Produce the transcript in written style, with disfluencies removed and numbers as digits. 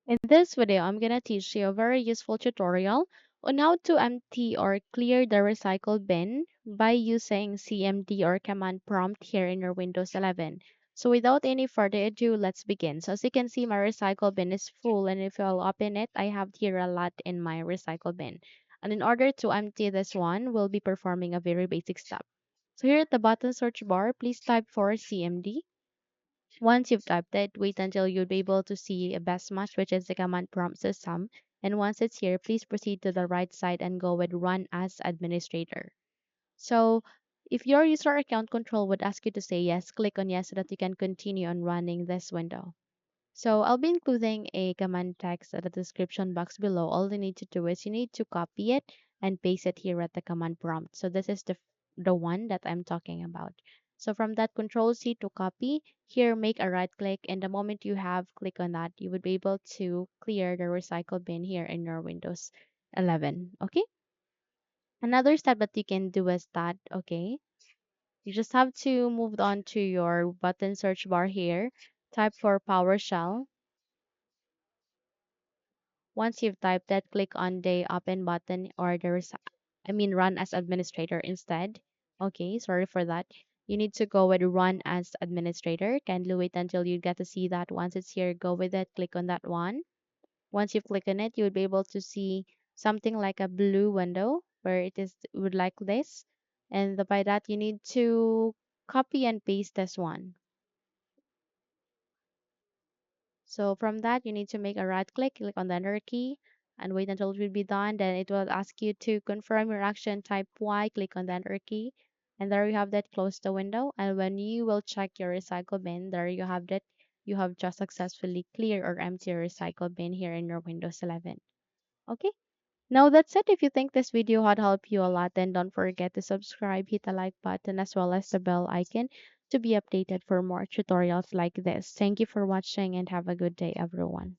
In this video, I'm gonna teach you a very useful tutorial on how to empty or clear the recycle bin by using CMD or command prompt here in your Windows 11. So without any further ado, let's begin. So as you can see, my recycle bin is full, and if I'll open it, I have here a lot in my recycle bin. And in order to empty this one, we'll be performing a very basic step. So here at the bottom search bar, please type for CMD. Once you've typed it, wait until you'll be able to see a best match, which is the command prompt system. And once it's here, please proceed to the right side and go with run as administrator. So if your user account control would ask you to say yes, click on yes so that you can continue on running this window. So I'll be including a command text at the description box below. All you need to do is you need to copy it and paste it here at the command prompt. So this is the one that I'm talking about. So from that control C to copy, here make a right click, and the moment you have click on that, you would be able to clear the recycle bin here in your Windows 11. Okay? Another step that you can do is that, okay, you just have to move on to your button search bar here, type for PowerShell. Once you've typed that, click on the open button or run as administrator instead. Okay, sorry for that. You need to go with run as administrator. Kindly wait until you get to see that. Once it's here, go with it. Click on that one. Once you click on it, you would be able to see something like a blue window where it is would like this. And by that, you need to copy and paste this one. So from that, you need to make a right click, click on the enter key, and wait until it will be done. Then it will ask you to confirm your action, type Y, click on the enter key. And there you have that, close the window. And when you will check your recycle bin, there you have that. You have just successfully cleared or empty your recycle bin here in your Windows 11. Okay, now that's it. If you think this video had helped you a lot, then don't forget to subscribe, hit the like button as well as the bell icon to be updated for more tutorials like this. Thank you for watching and have a good day, everyone.